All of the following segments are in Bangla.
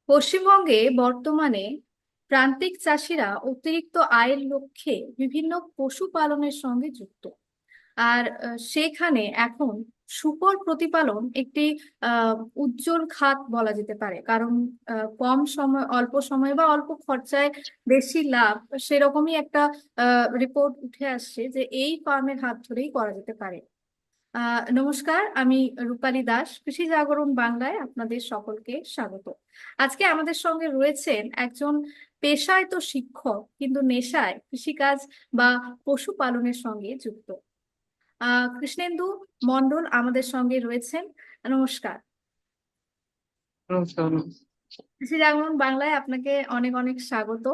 পশ্চিমবঙ্গে বর্তমানে প্রান্তিক চাষিরা অতিরিক্ত আয়ের লক্ষ্যে বিভিন্ন পশুপালনের সঙ্গে যুক্ত। আর সেখানে এখন শূকর প্রতিপালন একটি উজ্জ্বল খাত বলা যেতে পারে, কারণ কম সময়, অল্প সময় বা অল্প খরচায় বেশি লাভ, সেরকমই একটা রিপোর্ট উঠে আসছে যে এই ফার্মের হাত ধরেই করা যেতে পারে। নমস্কার, আমি রূপালী দাস, কৃষি জাগরণ বাংলায় আপনাদের সকলকে স্বাগত। আজকে আমাদের সঙ্গে রয়েছেন একজন পেশায় তো শিক্ষক, কিন্তু নেশায় কৃষিকাজ বা পশুপালনের সঙ্গে যুক্ত কৃষ্ণেন্দু মণ্ডল আমাদের সঙ্গে রয়েছেন। নমস্কার। নমস্কার। কৃষি জাগরণ বাংলায় আপনাকে অনেক অনেক স্বাগত।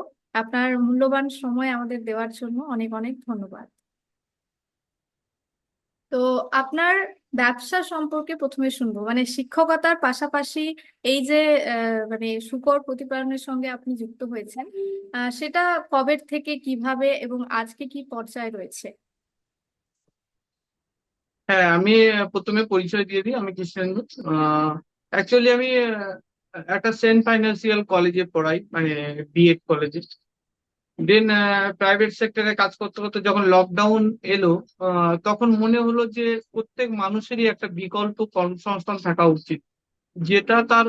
আপনার মূল্যবান সময় আমাদের দেওয়ার জন্য অনেক অনেক ধন্যবাদ। তো আপনার ব্যবসা সম্পর্কে প্রথমে শুনবো, মানে শিক্ষকতার পাশাপাশি এই যে মানে শূকর প্রতিপালনের সঙ্গে আপনি যুক্ত হয়েছেন, সেটা কবে থেকে, কিভাবে এবং আজকে কি পর্যায়ে রয়েছে? হ্যাঁ, আমি প্রথমে পরিচয় দিয়ে দিই। আমি কৃষ্ণেন্দু। অ্যাকচুয়ালি আমি একটা সেন্ট ফাইন্যান্সিয়াল কলেজে পড়াই, মানে বিএড কলেজে। দেন প্রাইভেট সেক্টরে কাজ করতে করতে যখন লকডাউন এলো, তখন মনে হলো যে প্রত্যেক মানুষেরই একটা বিকল্প কর্মসংস্থান থাকা উচিত, যেটা তার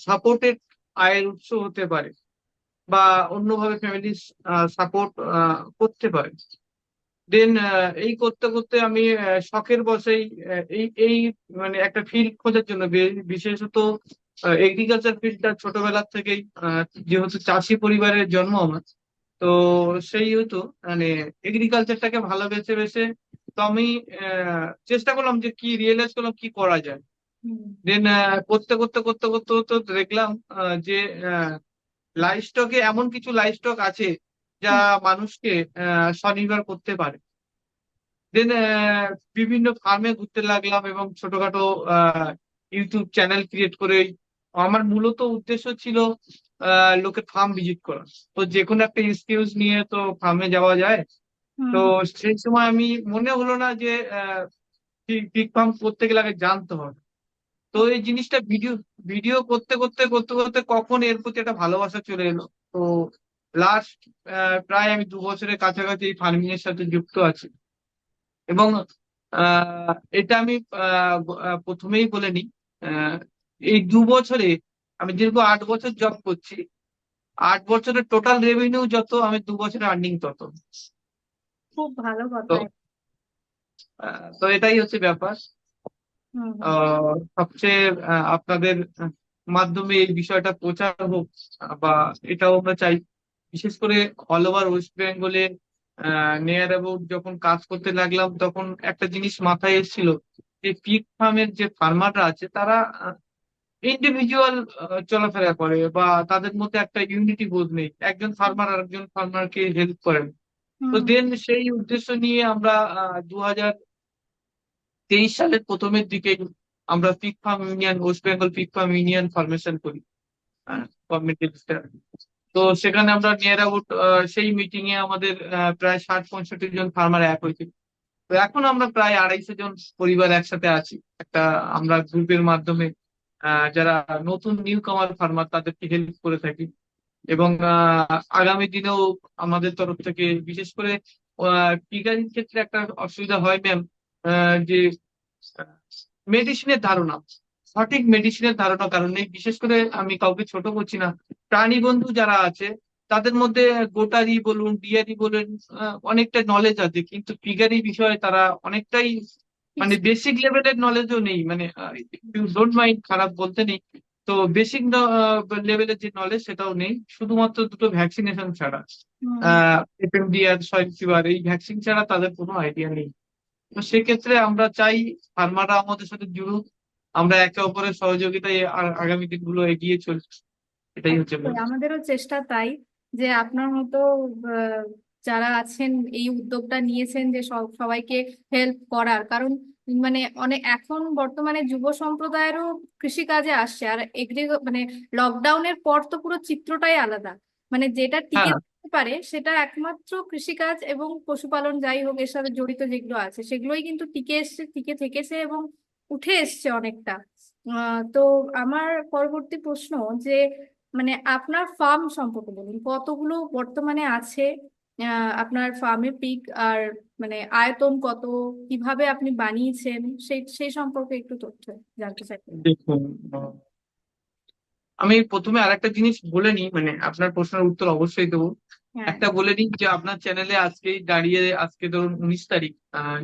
সাপোর্টেড আয়ের উৎস হতে পারে বা অন্যভাবে ফ্যামিলি সাপোর্ট করতে পারে। দেন এই করতে করতে আমি শখের বশেই এই এই মানে একটা ফিল্ড খোঁজার জন্য বিশেষত এগ্রিকালচার ফিল্ডটা ছোটবেলা থেকেই, যেহেতু চাষি পরিবারের জন্ম আমার, তো সেই হেতু মানে এগ্রিকালচারটাকে ভালোবেসে বেসে তো আমি চেষ্টা করলাম যে কি রিয়েলাইজ করলাম কি করা যায়। হুম। দেন করতে করতে করতে করতে করতে দেখলাম যে লাইভ স্টকে এমন কিছু লাইভ স্টক আছে যা হুম। মানুষকে স্বনির্ভর করতে পারে। দেন বিভিন্ন ফার্মে ঘুরতে লাগলাম এবং ছোটখাটো ইউটিউব চ্যানেল ক্রিয়েট করে আমার মূলত উদ্দেশ্য ছিল লোকের ফার্ম ভিজিট করা। তো যে কোনো একটা এক্সকিউজ নিয়ে তো ফার্মে যাওয়া যায়। তো হুম। সেই সময় আমি মনে হলো না যে পিগ ফার্ম করতে গেলে আগে জানতে হবে। তো হুম। এই জিনিসটা ভিডিও ভিডিও করতে করতে করতে করতে কখন এর প্রতি একটা ভালোবাসা চলে এলো। তো লাস্ট প্রায় আমি 2 বছরের কাছাকাছি এই ফার্মিং এর সাথে যুক্ত আছি। এবং এটা আমি প্রথমেই বলে নিই, আহ, এই 2 বছরে আমি দীর্ঘ 8 বছর জব করছি। 8 বছরের টোটাল রেভিনিউ যত, আমি 2 বছরে আর্নিং তত। খুব ভালো তো কথা। তো এটাই হচ্ছে ব্যাপার। হুম। হুম। সবচেয়ে আপনাদের মাধ্যমে এই বিষয়টা প্রচার হোক, বা এটাও আমরা চাই। বিশেষ করে অল ওভার ওয়েস্ট বেঙ্গলে নিয়ার অ্যাবাউট যখন কাজ করতে লাগলাম, তখন একটা জিনিস মাথায় এসেছিল যে পিগ ফার্মের যে ফার্মাররা আছে তারা ইন্ডিভিজুয়াল চলাফেরা করে, বা তাদের মধ্যে একটা ইউনিটি বোধ নেই, একজন ফার্মার আরেকজন ফার্মারকে হেল্প করেন। তো হুম। দেন সেই উদ্দেশ্য নিয়ে আমরা 2023 সালের প্রথমের দিকে আমরা pig farm union, West Bengal pig farm union formation করি গভর্নমেন্ট। তো সেখানে আমরা নিয়ার অ্যাবাউট সেই মিটিং এ আমাদের প্রায় 60-65 জন ফার্মার এক হয়েছিল। তো এখন আমরা প্রায় 250 জন পরিবার একসাথে আছি একটা, আমরা গ্রুপের মাধ্যমে যারা নতুন নিউ কামার ফার্মার তাদেরকে হেল্প করে থাকি। এবং আগামী দিনেও আমাদের তরফ থেকে বিশেষ করে পিগারির ক্ষেত্রে একটা অসুবিধা হয় ম্যাম, যে মেডিসিনের ধারণা, সঠিক মেডিসিনের ধারণা কারণে, বিশেষ করে আমি কাউকে ছোট করছি না, প্রাণী বন্ধু যারা আছে তাদের মধ্যে গোটারি বলুন, ডিয়ারি বলুন, অনেকটা নলেজ আছে, কিন্তু ফিগারি বিষয়ে তারা অনেকটাই মানে বেসিক লেভেলের নলেজও নেই। মানে ডোন্ট মাইন্ড, খারাপ বলতে নেই। তো বেসিক লেভেলের যে নলেজ সেটাও নেই, শুধুমাত্র দুটো ভ্যাকসিনেশন ছাড়া, হুম। এফএমডি আর সয়েল ফিভার, এই ভ্যাকসিন ছাড়া তাদের কোনো আইডিয়া নেই। তো সেক্ষেত্রে আমরা চাই ফার্মাররা আমাদের সাথে জুড়ুক, আমরা একে অপরের সহযোগিতায় আগামী দিনগুলো এগিয়ে চলছি। এটাই হচ্ছে মূল। অবশ্যই আমাদেরও চেষ্টা তাই, যে আপনার মতো আহ, যারা আছেন এই উদ্যোগটা নিয়েছেন যে সবাইকে হেল্প করার, কারণ মানে অনেক এখন বর্তমানে যুব সম্প্রদায়েরও কৃষিকাজে আসছে। আর মানে লকডাউনের পর তো পুরো চিত্রটাই আলাদা। মানে যেটা টিকে হ্যাঁ, থাকতে পারে সেটা একমাত্র কৃষিকাজ এবং পশুপালন, যাই হোক এর সাথে জড়িত যেগুলো আছে সেগুলোই কিন্তু টিকে এসছে, টিকে থেকেছে এবং উঠে এসছে অনেকটা। তো আমার পরবর্তী প্রশ্ন, যে মানে আপনার ফার্ম সম্পর্কে বলুন, কতগুলো বর্তমানে আছে আপনার ফার্মে পিক, আর মানে আয়তন কত, কিভাবে আপনি বানিয়েছেন, সেই সেই সম্পর্কে একটু তথ্য জানতে চাই। দেখুন, আমি প্রথমে আরেকটা জিনিস বলে নিই, মানে আপনার প্রশ্নের উত্তর অবশ্যই দেবো। হ্যাঁ। একটা বলে নিই যে আপনার চ্যানেলে আজকেই দাঁড়িয়ে, আজকে ধরুন 19 তারিখ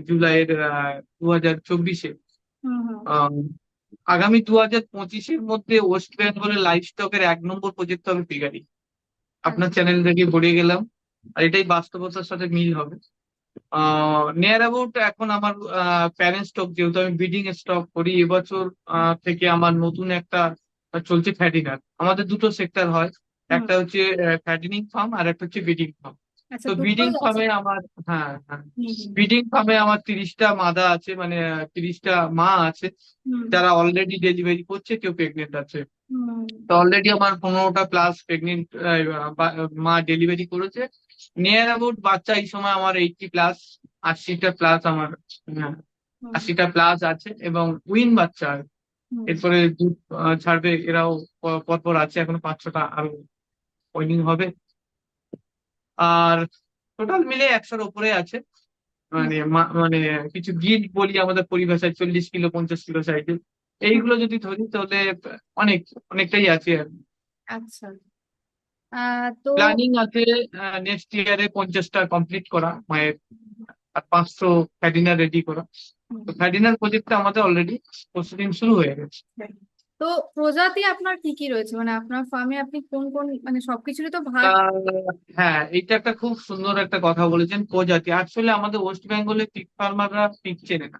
জুলাইয়ের 2024-এ, হুম হুম। আগামী 2025-এর মধ্যে ওয়েস্ট বেঙ্গলের লাইভ স্টকের 1 নম্বর প্রজেক্ট হবে পিগারি। আপনার আচ্ছা। চ্যানেল থেকে পড়িয়ে গেলাম, আর এটাই বাস্তবতার সাথে মিল হবে। নিয়ার অ্যাবাউট এখন আমার প্যারেন্ট স্টক, যেহেতু আমি ব্রিডিং স্টক করি, এবছর থেকে আমার নতুন একটা চলছে ফ্যাটিনার। আমাদের দুটো সেক্টর হয়, হুম। একটা হচ্ছে ফ্যাটেনিং ফার্ম আর একটা হচ্ছে ব্রিডিং ফার্ম। আচ্ছা, তো ব্রিডিং দুটোই আছে। ফার্মে আমার, হ্যাঁ হ্যাঁ, হুম হুম। ব্রিডিং ফার্মে আমার 30টা মাদা আছে, মানে 30টা মা আছে, হুম যারা অলরেডি ডেলিভারি করছে, কেউ প্রেগনেন্ট আছে। হুম। তো অলরেডি আমার 15টা প্লাস প্রেগনেন্ট মা ডেলিভারি করেছে। নিয়ার অ্যাবাউট বাচ্চা এই সময় আমার 80 প্লাস, 80টা প্লাস আমার, হ্যাঁ, হুম 80টা প্লাস আছে, এবং উইন বাচ্চা আর হুম। এরপরে দুধ ছাড়বে এরাও, পরপর আছে, এখনো 5-6টা আরো উইনিং হবে। আর টোটাল মিলে 100-র উপরে আছে। হুম মানে মানে কিছু গিল্ড বলি আমাদের পরিভাষায়, 40 কিলো 50 কিলো সাইজের, হুম। এইগুলো যদি ধরি তাহলে অনেক, অনেকটাই আছে আর আচ্ছা। তো প্ল্যানিং আছে নেক্সট ইয়ারে 50টা কমপ্লিট করা মায়ের, আর 500 ফ্যাডিনার রেডি করা। হুম, তো ফ্যাডিনার প্রজেক্টটা আমাদের অলরেডি প্রসেসিং শুরু হয়ে গেছে। তো প্রজাতি আপনার কি কি রয়েছে, মানে আপনার ফার্মে আপনি কোন কোন, মানে সবকিছুরই তো ভাগ। হ্যাঁ, এটা একটা খুব সুন্দর একটা কথা বলেছেন, প্রজাতি। আসলে আমাদের ওয়েস্ট বেঙ্গলে পিগ ফার্মাররা পিগ চেনে না,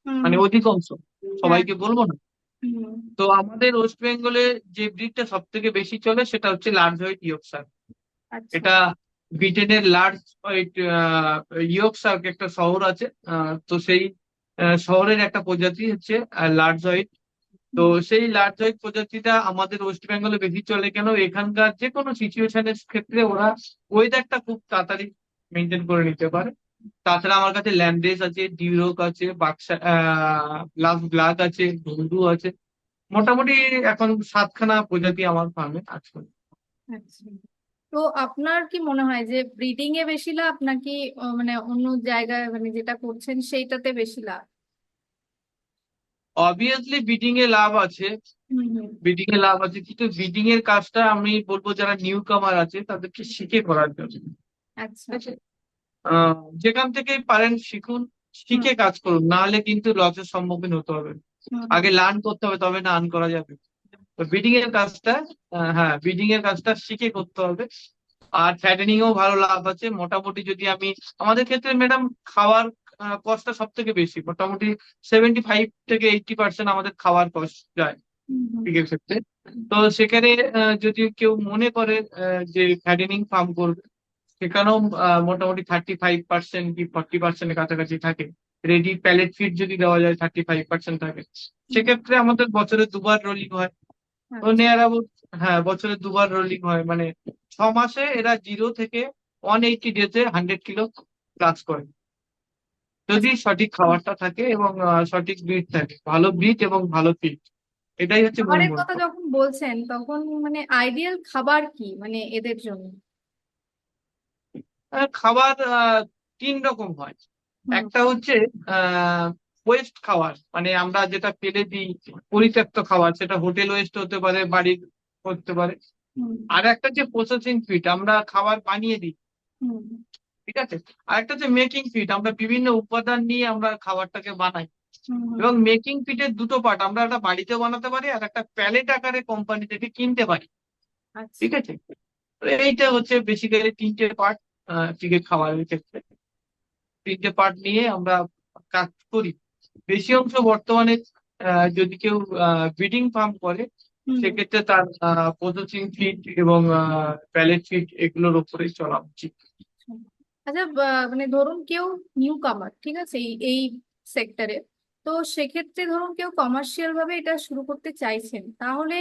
হুম মানে হুম। অধিকাংশ, হ্যাঁ। সবাইকে বলবো না। হুম। তো আমাদের ওয়েস্ট বেঙ্গলে যে ব্রিডটা সব থেকে বেশি চলে সেটা হচ্ছে লার্জ হোয়াইট ইয়র্কশায়ার। আচ্ছা। এটা ব্রিটেনের লার্জ হোয়াইট ইয়র্কশায়ার একটা শহর আছে, তো সেই শহরের একটা প্রজাতি হচ্ছে লার্জ হোয়াইট। তো হুম সেই লার্জ হোয়াইট প্রজাতিটা আমাদের ওয়েস্ট বেঙ্গলে বেশি চলে কেন, এখানকার যে কোনো সিচুয়েশনের ক্ষেত্রে ওরা ওয়েদারটা খুব তাড়াতাড়ি মেনটেন করে নিতে পারে। তাছাড়া আমার কাছে ল্যান্ডেস আছে, ডিউরক আছে, বাক্সা ব্লাক আছে, ধুন্দু আছে। মোটামুটি এখন 7খানা প্রজাতি আমার ফার্মে আছে। আচ্ছা। তো আপনার কি মনে হয় যে ব্রিডিং এ বেশি লাভ, নাকি মানে অন্য জায়গায় মানে যেটা করছেন সেইটাতে বেশি লাভ? অবভিয়াসলি ব্রিডিং এ লাভ আছে, হুম হুম। ব্রিডিং এ লাভ আছে, কিন্তু ব্রিডিং এর কাজটা আমি বলবো যারা নিউ কামার আছে তাদেরকে শিখে করার জন্য, ঠিক আচ্ছা। আছে? যেখান থেকে পারেন শিখুন, হুম শিখে কাজ করুন, না হলে কিন্তু লসের সম্মুখীন হতে হবে। হুম হুম। আগে লার্ন করতে হবে, তবে না আর্ন করা যাবে। তো ব্রিডিং এর কাজটা, হ্যাঁ, ব্রিডিং এর কাজটা শিখে করতে হবে। আর ফ্যাটেনিং এও ভালো লাভ আছে মোটামুটি। যদি আমি, আমাদের ক্ষেত্রে ম্যাডাম খাওয়ার কস্টটা সব থেকে বেশি, মোটামুটি 75 থেকে 80% আমাদের খাওয়ার কস্ট যায় হুম হুম। পিগের ক্ষেত্রে। তো সেখানে যদি কেউ মনে করে যে ফ্যাটেনিং ফার্ম করবে, সেখানেও মোটামুটি 35% কি 40%-এর কাছাকাছি থাকে। রেডি প্যালেট ফিড যদি দেওয়া যায় 35% থাকে। হুম। সেক্ষেত্রে আমাদের বছরে দুবার রোলিং হয়। তো আচ্ছা। নিয়ার অ্যাবাউট, হ্যাঁ, বছরে দুবার রোলিং হয়, মানে 6 মাসে এরা 0 থেকে 180 ডেজে 100 কিলো প্লাস করে, যদি আচ্ছা। সঠিক খাবারটা থাকে এবং সঠিক ব্রিড থাকে, ভালো ব্রিড এবং ভালো ফিড, এটাই হচ্ছে মূল খাবারের কথা মন্ত্র। যখন বলছেন তখন মানে আইডিয়াল খাবার কি মানে এদের জন্য? খাবার 3 রকম হয়। হুম একটা হচ্ছে ওয়েস্ট খাবার, মানে আমরা যেটা ফেলে দিই, পরিত্যক্ত খাবার, সেটা হোটেল ওয়েস্ট হতে পারে, বাড়ির হতে পারে। হুম আর একটা হচ্ছে প্রসেসিং ফিড, আমরা খাবার বানিয়ে দিই, হুম ঠিক আছে। আর একটা হচ্ছে মেকিং ফিড, আমরা বিভিন্ন উপাদান নিয়ে আমরা খাবারটাকে বানাই। হুম হুম। এবং মেকিং ফিডের দুটো পার্ট, আমরা একটা বাড়িতে বানাতে পারি, আর একটা প্যালেট আকারে কোম্পানি থেকে কিনতে পারি, আচ্ছা। ঠিক আছে। তো এইটা হচ্ছে বেসিক্যালি 3টে পার্ট চিকেন খাবারের ক্ষেত্রে। 3টে পার্ট নিয়ে আমরা কাজ করি। বেশি অংশ বর্তমানে যদি কেউ ব্রিডিং ফার্ম করে, হুম। সেক্ষেত্রে তার প্রসেসিং ফিড এবং প্যালেট ফিড এগুলোর উপরেই চলা উচিত। আচ্ছা, মানে ধরুন কেউ নিউ কামার, ঠিক আছে, এই এই সেক্টরে, তো সেক্ষেত্রে ধরুন কেউ কমার্শিয়াল ভাবে এটা শুরু করতে চাইছেন, তাহলে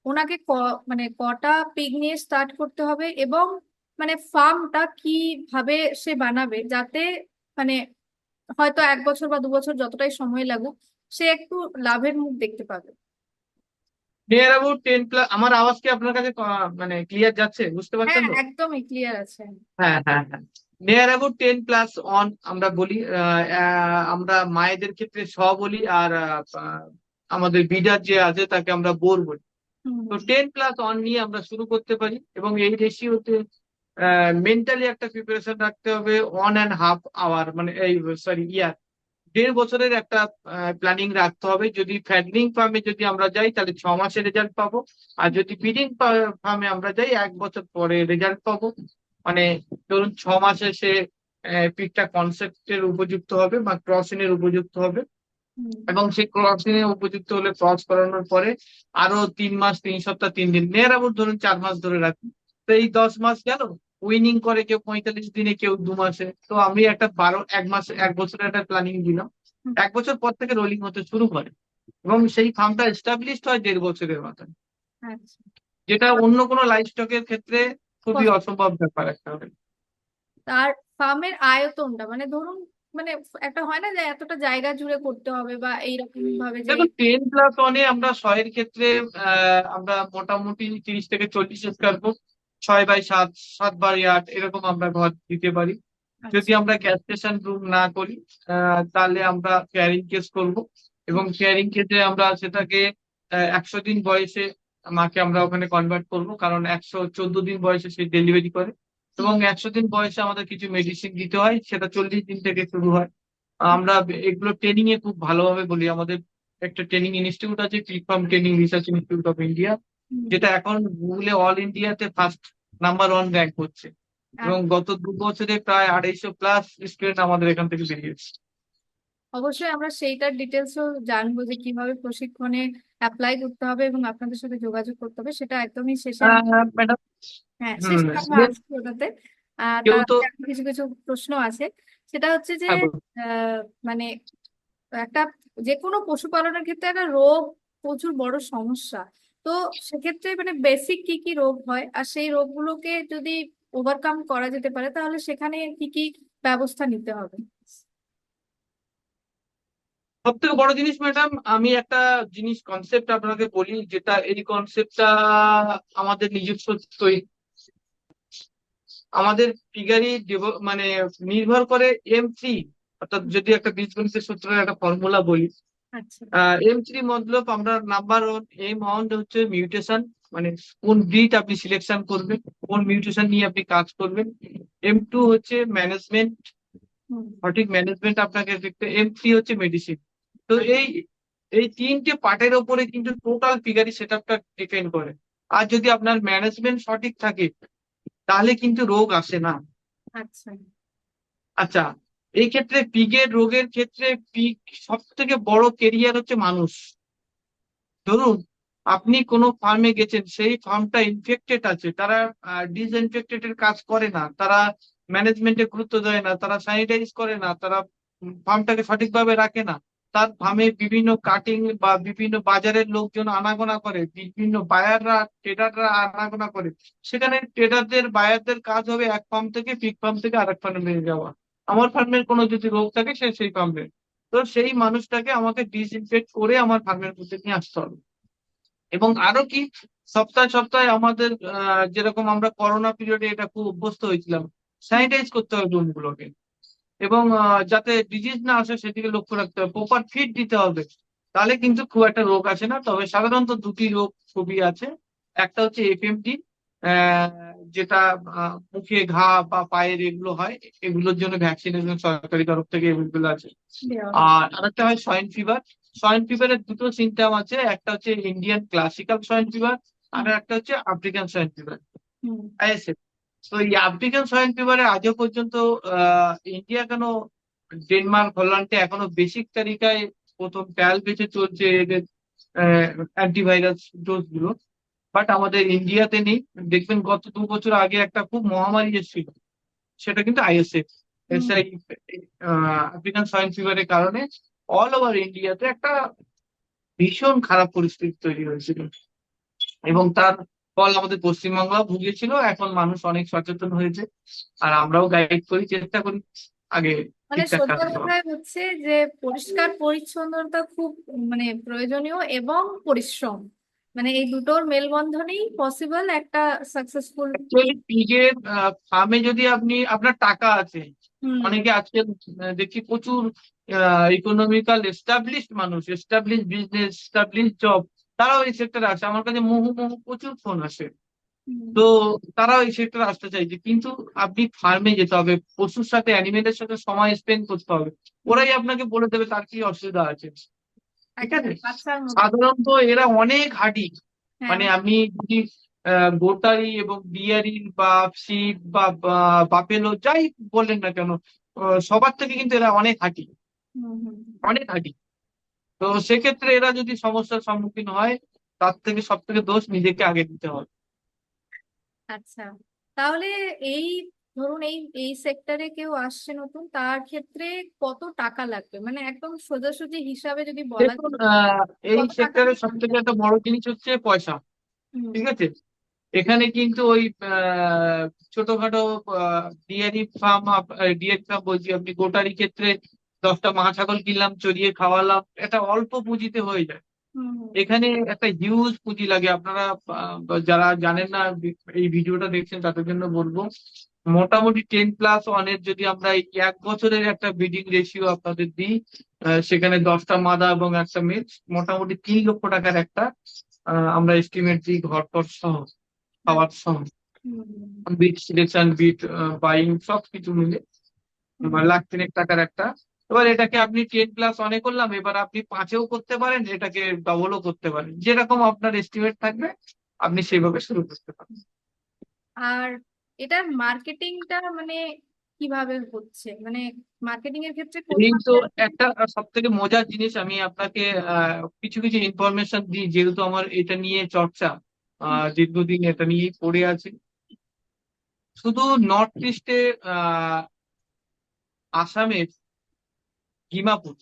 ওনাকে মানে কটা পিগ নিয়ে স্টার্ট করতে হবে, এবং মানে ফার্মটা কিভাবে সে বানাবে যাতে মানে হয়তো 1 বছর বা 2 বছর যতটাই সময় লাগুক সে একটু লাভের মুখ দেখতে পাবে? Near about 10+। আমার আওয়াজ কি আপনার কাছে মানে ক্লিয়ার যাচ্ছে, বুঝতে হ্যাঁ, পারছেন তো? একদমই ক্লিয়ার আছে। হ্যাঁ, হ্যাঁ, হ্যাঁ। নিয়ার অ্যাবাউট 10+1 আমরা বলি। আমরা মায়েদের ক্ষেত্রে বলি, আর আমাদের বিডার যে আছে তাকে আমরা বোর বলি। হুম তো হুম 10+1 নিয়ে আমরা শুরু করতে পারি, এবং এই রেশিওতে মেন্টালি একটা প্রিপারেশন রাখতে হবে 1.5 আওয়ার, মানে এই সরি ইয়ার, 1.5 বছরের একটা প্ল্যানিং রাখতে হবে। যদি ফ্যাটনিং ফার্মে যদি আমরা যাই তাহলে 6 মাসে রেজাল্ট পাবো, আর যদি ব্রিডিং ফার্মে আমরা যাই 1 বছর পরে রেজাল্ট পাবো। মানে ধরুন 6 মাসে সে পিকটা কনসেপ্টের উপযুক্ত হবে বা ক্রসিং এর উপযুক্ত হবে, হুম। এবং সেই ক্রসিং এর উপযুক্ত হলে ক্রস করানোর পরে আরো 3 মাস, 3 সপ্তাহ, 3 দিন, নিয়ার অ্যাবাউট ধরুন 4 মাস ধরে রাখি। তো এই 10 মাস গেল। উইনিং করে কেউ 45 দিনে, কেউ 2 মাসে। তো আমি একটা 1 মাস, 1 বছরের একটা প্ল্যানিং দিলাম। হুম। 1 বছর পর থেকে রোলিং হতে শুরু করে, এবং সেই ফার্মটা এস্টাবলিশড হয় 1.5 বছরের মাথায়, আচ্ছা। যেটা অন্য কোনো লাইফ স্টকের ক্ষেত্রে খুবই কষ্ট। অসম্ভব ব্যাপার একটা হবে। তার ফার্মের আয়তনটা মানে ধরুন, মানে একটা হয় না যে এতটা জায়গা জুড়ে করতে হবে বা এইরকম ভাবে যে। দেখো 10+1-এ আমরা শয়ের ক্ষেত্রে আমরা মোটামুটি 30 থেকে 40 স্কোয়ার ফুট, 6x7, 7x8 এরকম আমরা ঘর দিতে পারি। যদি আচ্ছা। আমরা ক্যাস্টেশন রুম না করি তাহলে আমরা পেয়ারিং কেস করব, এবং হুম পেয়ারিং কেসে আমরা সেটাকে 100 দিন বয়সে মাকে আমরা ওখানে কনভার্ট করব, কারণ 114 দিন বয়সে সে ডেলিভারি করে। হুম এবং 100 দিন বয়সে আমাদের কিছু মেডিসিন দিতে হয়, সেটা 40 দিন থেকে শুরু হয়। হুম আমরা এগুলো ট্রেনিং এ খুব ভালোভাবে বলি। আমাদের একটা ট্রেনিং ইনস্টিটিউট আছে, click farm training research institute of India, hmm. যেটা এখন গুগলে অল ইন্ডিয়াতে ফার্স্ট নাম্বার 1 র্যাঙ্ক হচ্ছে। আর এবং গত 2 বছরে প্রায় 250+ স্টুডেন্ট আমাদের এখান থেকে বেরিয়েছে। অবশ্যই আমরা সেইটার ডিটেলসও জানবো যে কিভাবে প্রশিক্ষণে অ্যাপ্লাই করতে হবে এবং আপনাদের সাথে যোগাযোগ করতে হবে, সেটা একদমই শেষে ম্যাডাম। হ্যাঁ, হুম। শেষে আমরা ইয়ে, আসছি ওটাতে। কেউ তার তো। আগে আমার কিছু কিছু প্রশ্ন আছে। সেটা হচ্ছে যে হ্যাঁ, বলুন। আহ, মানে একটা যে কোনো পশুপালনের ক্ষেত্রে একটা রোগ প্রচুর বড় সমস্যা। তো সেক্ষেত্রে মানে বেসিক কি কি রোগ হয়, আর সেই রোগগুলোকে যদি ওভারকাম করা যেতে পারে তাহলে সেখানে কি কি ব্যবস্থা নিতে হবে? সব থেকে বড় জিনিস ম্যাডাম, আমি একটা জিনিস কনসেপ্ট আপনাকে বলি, যেটা এই কনসেপ্টটা আমাদের নিজস্ব তৈরি। আমাদের ফিগারই মানে নির্ভর করে M3, অর্থাৎ যদি একটা বীজগণিতের সূত্রের একটা ফর্মুলা বলি, আচ্ছা। M3 মতলব আমরা নাম্বার 1, M1 হচ্ছে মিউটেশন, মানে কোন ব্রিড আপনি সিলেকশন করবেন, কোন মিউটেশন নিয়ে আপনি কাজ করবেন। M2 হচ্ছে ম্যানেজমেন্ট, হুম সঠিক ম্যানেজমেন্ট আপনাকে দেখতে। M3 হচ্ছে মেডিসিন। তো এই এই 3টে পার্টের ওপরে কিন্তু টোটাল ফিগারি সেট আপটা ডিপেন্ড করে। আর যদি আপনার ম্যানেজমেন্ট সঠিক থাকে তাহলে কিন্তু রোগ আসে না। আচ্ছা। আচ্ছা, এই ক্ষেত্রে পিগের রোগের ক্ষেত্রে পিগ সব থেকে বড় কেরিয়ার হচ্ছে মানুষ। ধরুন আপনি কোনো ফার্মে গেছেন, সেই ফার্মটা ইনফেক্টেড আছে, তারা ডিসইনফেক্টেড এর কাজ করে না, তারা ম্যানেজমেন্টে গুরুত্ব দেয় না, তারা স্যানিটাইজ করে না, তারা ফার্মটাকে সঠিকভাবে রাখে না। তার ফার্মে বিভিন্ন কাটিং বা বিভিন্ন বাজারের লোকজন আনাগোনা করে, বিভিন্ন বায়াররা, ট্রেডাররা আনাগোনা করে। সেখানে ট্রেডারদের, বায়ারদের কাজ হবে এক ফার্ম থেকে, পিক ফার্ম থেকে আরেক ফার্মে নিয়ে যাওয়া। আমার ফার্মের কোনো যদি রোগ থাকে, সে সেই ফার্মে, তো সেই মানুষটাকে আমাকে ডিসইনফেক্ট করে আমার ফার্মের মধ্যে নিয়ে আসতে হবে। এবং আরো কি, সপ্তাহে সপ্তাহে আমাদের যেরকম আমরা করোনা পিরিয়ডে এটা খুব অভ্যস্ত হয়েছিলাম, হুম স্যানিটাইজ করতে হবে রুম গুলোকে, এবং যাতে ডিজিজ না আসে সেদিকে লক্ষ্য রাখতে হবে, প্রপার ফিড দিতে হবে। তাহলে কিন্তু খুব একটা রোগ আসে না। তবে সাধারণত দুটি রোগ খুবই আছে। একটা হচ্ছে FMD, যেটা মুখে ঘা বা পায়ের এগুলো হয়, এগুলোর জন্য ভ্যাকসিনেশন সরকারি তরফ থেকে এগুলো আছে। দেওয়া হয়। আর আরেকটা হয় সোয়াইন ফিভার। সোয়াইন ফিভারের দুটো সিমটম আছে, একটা হচ্ছে ইন্ডিয়ান ক্লাসিক্যাল সোয়াইন ফিভার, আর হুম একটা হচ্ছে আফ্রিকান সোয়াইন ফিভার, হুম ISF। তো এই আফ্রিকান সোয়াইন ফিভারে আজও পর্যন্ত ইন্ডিয়া কেন, ডেনমার্ক, হল্যান্ডে এখনো বেসিক তালিকায় প্রথম ট্রায়াল বেঁচে চলছে এদের অ্যান্টিভাইরাস ডোজ গুলো। বাট আমাদের ইন্ডিয়াতে নেই। দেখবেন গত 2 বছর আগে একটা খুব মহামারী এসেছিল, সেটা কিন্তু ISF, হুম। এসআই, আফ্রিকান সোয়াইন ফিভারের কারণে অল ওভার ইন্ডিয়াতে একটা ভীষণ খারাপ পরিস্থিতি তৈরি হয়েছিল, এবং তার ফল আমাদের পশ্চিমবাংলাও ভুগেছিল। এখন মানুষ অনেক সচেতন হয়েছে, আর আমরাও গাইড করি, চেষ্টা করি আগে মানে ঠিকঠাক কাজ সোজা করা। কথায় হচ্ছে যে পরিষ্কার পরিচ্ছন্নতা খুব মানে প্রয়োজনীয় এবং পরিশ্রম মানে এই দুটোর মেলবন্ধনেই পসিবল একটা সাকসেসফুল। অ্যাকচুয়ালি পিগের ফার্মে যদি আপনি আপনার টাকা আছে, হুম অনেকে আজকে দেখি প্রচুর ইকোনমিক্যাল এস্টাবলিশড মানুষ, এস্টাবলিশ বিজনেস, এস্টাবলিশ জব, তারাও এই সেক্টরে আসে। আমার কাছে মুহু মুহু প্রচুর ফোন আসে। হুম তো তারাও এই সেক্টরে আসতে চাইছে, কিন্তু আপনি ফার্মে যেতে হবে, পশুর সাথে, অ্যানিমেলের সাথে সময় স্পেন্ড করতে হবে। হুম, ওরাই আপনাকে বলে দেবে তার কি অসুবিধা আছে। ঠিক একদম আছে। বাচ্চার মতো। সাধারণত এরা অনেক হাঁটি, হ্যাঁ মানে আমি যদি গোটারি এবং বিয়ারি বা শিপ বা বাফেলো যাই বললেন না কেন, সবার থেকে কিন্তু এরা অনেক হাঁটি, হুম হুম অনেক হাঁটি। তো সেক্ষেত্রে এরা যদি সমস্যার সম্মুখীন হয়, তার থেকে সব থেকে দোষ নিজেকে আগে দিতে হবে। আচ্ছা, তাহলে এই ধরুন এই এই সেক্টরে কেউ আসছে নতুন, তার ক্ষেত্রে কত টাকা লাগবে, মানে একদম সোজাসুজি হিসাবে যদি বলা দেখুন, যায় এই কত টাকা সেক্টরের দিয়ে সব শুরু থেকে করতে একটা বড় জিনিস হচ্ছে পয়সা। হুম ঠিক আছে। এখানে কিন্তু ওই ছোটখাটো ডিয়ারি ফার্ম, ডিয়ারি ফার্ম বলছি, আপনি গোটারি ক্ষেত্রে 10টা মা ছাগল কিনলাম, চড়িয়ে খাওয়ালাম, এটা অল্প পুঁজিতে হয়ে যায়। হুম হুম এখানে একটা হিউজ পুঁজি লাগে। আপনারা যারা জানেন না, এই ভিডিওটা দেখছেন তাদের জন্য বলবো, মোটামুটি 10+1-এর যদি আমরা এই 1 বছরের একটা ব্রিডিং রেশিও আপনাদের দিই, সেখানে 10টা মাদা এবং একটা মেয়ে, মোটামুটি 3 লক্ষ টাকার একটা আমরা এস্টিমেট দিই, ঘর টর সহ, খাওয়ার সহ, হুম হুম বিট সিলেকশন, বিট বাইং, সবকিছু মিলে হুম, 1,00,000-3,00,000 টাকার একটা। এবার এটাকে আপনি 10+1-এ করলাম, এবার আপনি 5-এও করতে পারেন, এটাকে ডবলও করতে পারেন, যেরকম আপনার এস্টিমেট থাকবে আপনি সেভাবে শুরু করতে পারেন। আর এটার মার্কেটিংটা মানে কিভাবে হচ্ছে, মানে মার্কেটিং এর ক্ষেত্রে এই কোথাও তো একটা সব থেকে মজার জিনিস, আমি আপনাকে কিছু কিছু ইনফরমেশন দিই, যেহেতু আমার এটা নিয়ে চর্চা, হুম দীর্ঘদিন এটা নিয়েই পড়ে আছি। শুধু নর্থ ইস্টে, আহ আসামের ডিমাপুর,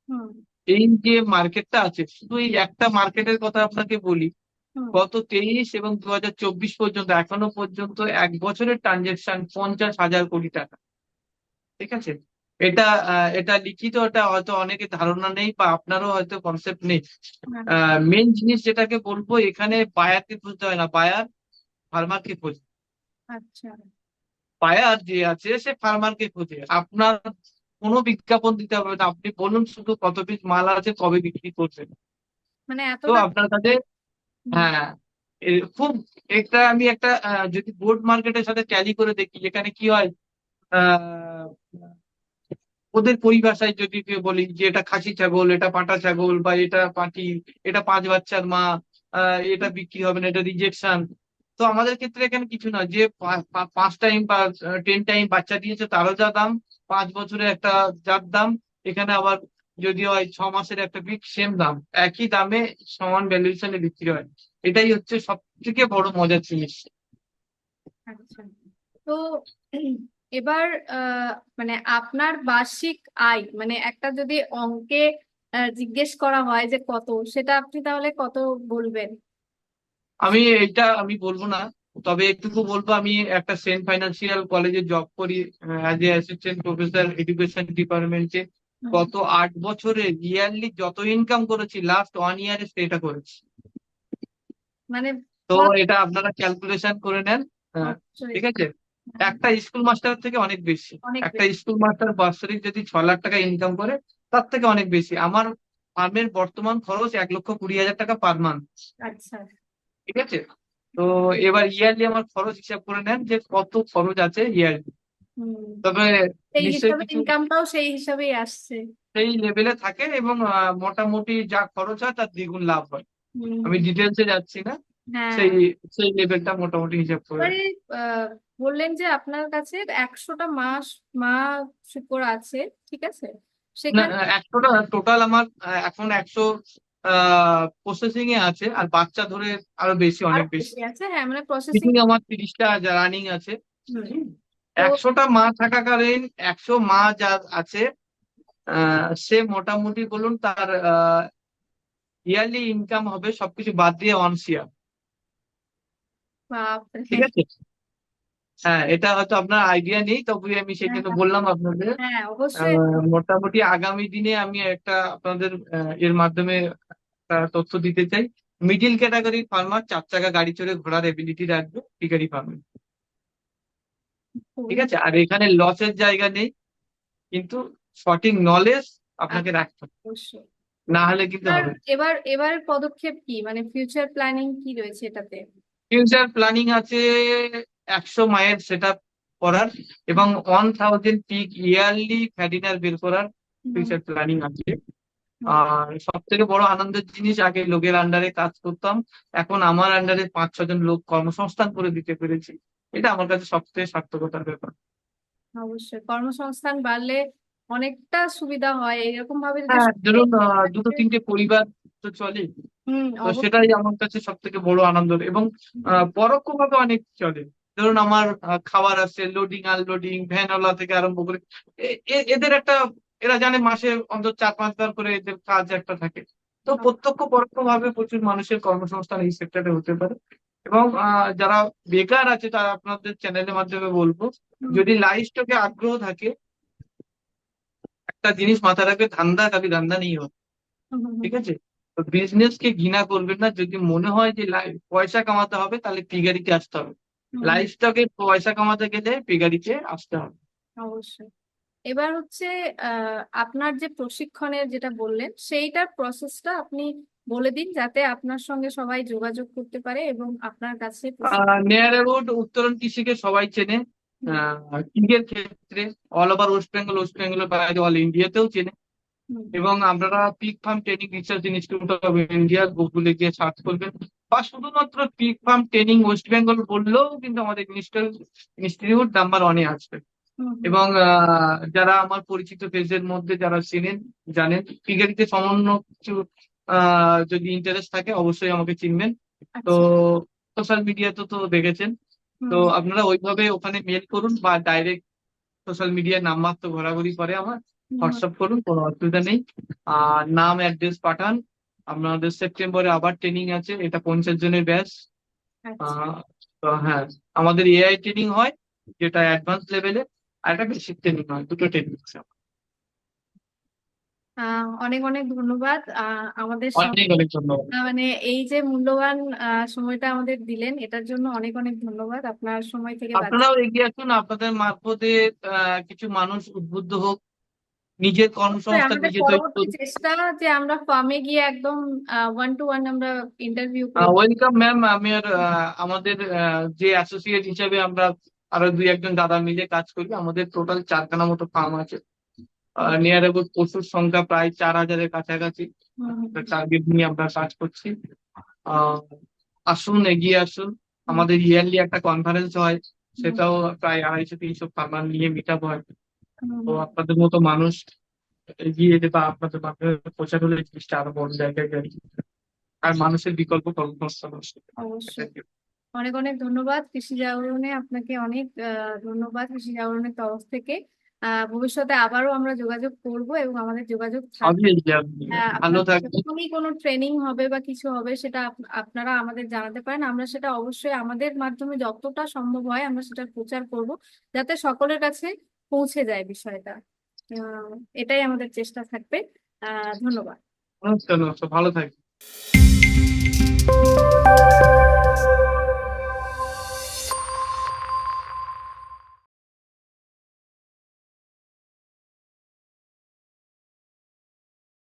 হুম এই যে মার্কেটটা আছে, শুধু এই একটা মার্কেটের কথা আপনাকে বলি, হুম, গত 23 এবং 2024 পর্যন্ত, এখনো পর্যন্ত 1 বছরের ট্রানজেকশন 50,000 কোটি টাকা। ঠিক আছে। এটা এটা লিখিত, এটা হয়তো অনেকে ধারণা নেই বা আপনারও হয়তো কনসেপ্ট নেই। হ্যাঁ, মেন জিনিস যেটাকে বলবো, এখানে বায়ারকে খুঁজতে হয় না, বায়ার ফার্মারকে খোঁজে। আচ্ছা, বায়ার যে আছে সে ফার্মারকে খোঁজে। আপনার কোনো বিজ্ঞাপন দিতে হবে না, আপনি বলুন শুধু কত পিস মাল আছে, কবে বিক্রি করবেন, মানে তো এতটা। আপনার কাছে। হুম হ্যাঁ, খুব একটা, আমি একটা যদি বোর্ড মার্কেটের সাথে ট্যালি করে দেখি, এখানে কি হয়, আহ, ওদের পরিভাষায় যদি কেউ বলি যে এটা খাসি ছাগল, এটা পাঁঠা ছাগল, বা এটা পাঁঠি, এটা 5 বাচ্চার মা, এটা বিক্রি হবে না, এটা রিজেকশন। তো আমাদের ক্ষেত্রে এখানে কিছু না, যে 5 টাইম বা 10 টাইম বাচ্চা দিয়েছে তারও যা দাম, 5 বছরের একটা যার দাম, এখানে আবার যদি হয় 6 মাসের একটা বিট, সেম দাম, একই দামে সমান ভ্যালুয়েশনে বিক্রি হয়। এটাই হচ্ছে সব থেকে বড় মজার জিনিস। আচ্ছা, তো এবার মানে আপনার বার্ষিক আয়, মানে একটা যদি অঙ্কে জিজ্ঞেস করা হয় যে কত, সেটা আপনি তাহলে কত বলবেন? আমি এটা আমি বলবো না, তবে একটুকু বলবো, আমি একটা সেন্ট ফাইন্যান্সিয়াল কলেজে জব করি as a assistant professor education ডিপার্টমেন্টে। হুম, গত 8 বছরে ইয়ারলি যত ইনকাম করেছি, লাস্ট 1 ইয়ারে সেটা করেছি। মানে তো কত? এটা আপনারা ক্যালকুলেশন করে নেন। অবশ্যই। ঠিক আছে। একটা স্কুল মাস্টার থেকে অনেক বেশি। অনেক একটা বেশি। স্কুল মাস্টার বাৎসরিক যদি 6 লাখ টাকা ইনকাম করে, তার থেকে অনেক বেশি। আমার ফার্মের বর্তমান খরচ 1,20,000 টাকা পার মান্থ। আচ্ছা, ঠিক আছে। তো এবার ইয়ারলি আমার খরচ হিসাব করে নেন যে কত খরচ আছে ইয়ারলি। হুম, তবে সেই নিশ্চয়ই হিসাবে কিছু ইনকামটাও সেই হিসাবেই আসছে। সেই লেভেলে থাকে, এবং মোটামুটি যা খরচ হয় তার দ্বিগুণ লাভ হয়। হুম আমি হুম, ডিটেলসে যাচ্ছি না, হ্যাঁ। সেই সেই লেভেলটা মোটামুটি হিসাব করে এবারে রাখি। আহ, বললেন যে আপনার কাছে 100টা মা শূকর আছে, ঠিক আছে, না, সেখানে 100টা টোটাল আমার, এখন 100 প্রসেসিং এ আছে, আর বাচ্চা ধরে আরো বেশি, আরো অনেক বেশি। বেশি আছে, হ্যাঁ, মানে প্রসেসিং। ফিটিং আমার 30টা রানিং আছে। হুম, হুম। তো 100টা মা থাকাকালীন, 100 মা যার আছে, সে মোটামুটি বলুন তার ইয়ারলি ইনকাম হবে সবকিছু বাদ দিয়ে 1 CR। বাপরে। ঠিক আছে। হ্যাঁ, এটা হয়তো আপনার আইডিয়া নেই, তবে আমি সেই হ্যাঁ জন্য বললাম আপনাদের। হ্যাঁ, অবশ্যই। মোটামুটি আগামী দিনে আমি একটা আপনাদের এর মাধ্যমে একটা তথ্য দিতে চাই। মিডিল ক্যাটাগরির ফার্মার 4 চাকা গাড়ি চড়ে ঘোরার এবিলিটি রাখবে পিগারি ফার্মে। ঠিক খুবই আছে, আর এখানে লসের জায়গা নেই, কিন্তু সঠিক নলেজ আপনাকে রাখতে হবে, অবশ্যই। না হলে কিন্তু আর হবে না। এবারের পদক্ষেপ কি, মানে ফিউচার প্ল্যানিং কি রয়েছে এটাতে? ফিউচার প্ল্যানিং আছে 100 মাইল সেট আপ করার এবং 1000 পিক ইয়ারলি ফ্যাটিনার বের করার হুম, ফিউচার প্ল্যানিং আছে। হুম। আর সব থেকে বড় আনন্দের জিনিস, আগে লোকের আন্ডারে কাজ করতাম, এখন আমার আন্ডারে 5-6 জন লোক কর্মসংস্থান করে দিতে পেরেছি। এটা আমার কাছে সবথেকে সার্থকতার ব্যাপার। অবশ্যই কর্মসংস্থান বাড়লে অনেকটা সুবিধা হয়, এরকম ভাবে যদি হ্যাঁ, সবাই ধরুন এগিয়ে দুটো থাকে। তিনটে পরিবার তো চলে। হুম, তো সেটাই অবশ্যই। আমার কাছে সব থেকে বড় আনন্দ, এবং পরোক্ষভাবে অনেক চলে। ধরুন আমার খাবার আছে, লোডিং আনলোডিং, ভ্যানওয়ালা থেকে আরম্ভ করে এদের একটা, এরা জানে মাসে অন্তত 4-5 বার করে এদের কাজ একটা থাকে। তো প্রত্যক্ষ পরোক্ষ ভাবে প্রচুর মানুষের কর্মসংস্থান এই সেক্টরে হতে পারে। এবং যারা বেকার আছে তারা, আপনাদের চ্যানেলের মাধ্যমে বলবো, হুম, যদি লাইফ স্টকে আগ্রহ থাকে, একটা জিনিস মাথায় রাখবে, ধান্দা কাবি ধান্দা নেই হতো। হুম, হুম, হুম, ঠিক আছে, তো বিজনেস কে ঘৃণা করবেন না। যদি মনে হয় যে পয়সা কামাতে হবে, তাহলে পিগারিতে আসতে হবে। হুম, হুম, লাইফস্টকে পয়সা কামাতে গেলে পিগারিতে আসতে হবে। অবশ্যই। এবার হচ্ছে আপনার যে প্রশিক্ষণের যেটা বললেন সেইটার প্রসেসটা আপনি বলে দিন, যাতে আপনার সঙ্গে সবাই যোগাযোগ করতে পারে এবং আপনার কাছে প্রশিক্ষণ। নিয়ার অ্যাবাউট উত্তরণ কৃষিকে সবাই চেনে। হুম, পিগের ক্ষেত্রে অল ওভার ওয়েস্ট বেঙ্গলের বাইরে অল ইন্ডিয়াতেও চেনে। হুম, এবং আপনারা pick farm training research institute of India গুগলে গিয়ে সার্চ করবেন, বা শুধুমাত্র pick farm training West Bengal বললেও কিন্তু আমাদের ইনস্টিটিউট নাম্বার 1-এ আসবে। হুম, হুম। এবং যারা আমার পরিচিত ফেসের মধ্যে যারা চেনেন, জানেন পিগারিতে সামান্য কিছু যদি ইন্টারেস্ট থাকে, অবশ্যই আমাকে চিনবেন। তো আচ্ছা। সোশ্যাল মিডিয়াতে তো দেখেছেন, তো হুম, আপনারা ওইভাবে ওখানে মেল করুন, বা ডাইরেক্ট সোশ্যাল মিডিয়ার নাম্বার তো ঘোরাঘুরি করে আমার, হুম, হোয়াটসঅ্যাপ করুন, কোনো অসুবিধা নেই। আর নাম অ্যাড্রেস পাঠান। আপনাদের সেপ্টেম্বরে আবার ট্রেনিং আছে, এটা 50 জনের ব্যাচ। আচ্ছা। আহ তো হ্যাঁ, আমাদের এআই ট্রেনিং হয়, যেটা অ্যাডভান্স লেভেলে, আর একটা বেসিক ট্রেনিং হয়, দুটো ট্রেনিং আছে। অনেক অনেক ধন্যবাদ আমাদের অনেক সঙ্গে অনেক ধন্যবাদ। মানে এই যে মূল্যবান সময়টা আমাদের দিলেন, এটার জন্য অনেক অনেক ধন্যবাদ আপনার সময় থেকে আপনারাও এগিয়ে আসুন, আপনাদের মারফতে কিছু মানুষ উদ্বুদ্ধ হোক, নিজের অবশ্যই কর্মসংস্থান আমাদের নিজে তৈরি পরবর্তী করুন। চেষ্টা যে আমরা ফার্মে গিয়ে একদম 1-to-1 আমরা ইন্টারভিউ করব। Welcome ma'am. আমি আর আমাদের যে অ্যাসোসিয়েট হিসেবে আমরা আরো 2-1 জন দাদা মিলে কাজ করি, আমাদের টোটাল 4খানা মতো ফার্ম আছে। নিয়ার অ্যাবাউট পশুর সংখ্যা প্রায় 4,000-এর কাছাকাছি। টার্গেট নিয়ে আমরা কাজ করছি। আহ, আসুন, এগিয়ে আসুন। আমাদের ইয়ারলি একটা কনফারেন্স হয়, সেটাও প্রায় 250-300 ফার্মার নিয়ে মিট আপ হয়। তো আপনাদের মতো মানুষ এগিয়ে এলে, বা আপনাদের মাধ্যমে প্রচার হলে, এই জিনিসটা আরো বড় জায়গায় যায়, আর মানুষের বিকল্প কর্মসংস্থান আসবে। অবশ্যই। Thank you. অনেক অনেক ধন্যবাদ কৃষি জাগরণে, আপনাকে অনেক ধন্যবাদ কৃষি জাগরণের তরফ থেকে। ভবিষ্যতে আবারও আমরা যোগাযোগ করব এবং আমাদের যোগাযোগ থাকবে। Obviously, আপনি ভালো আপনাদের থাকবেন। যখনই কোনো ট্রেনিং হবে বা কিছু হবে, সেটা আপনারা আমাদের জানাতে পারেন, আমরা সেটা অবশ্যই আমাদের মাধ্যমে যতটা সম্ভব হয় আমরা সেটা প্রচার করব, যাতে সকলের কাছে পৌঁছে যায় বিষয়টা। আহ, এটাই আমাদের চেষ্টা থাকবে। ধন্যবাদ। নমস্কার, নমস্কার, ভালো থাকবেন।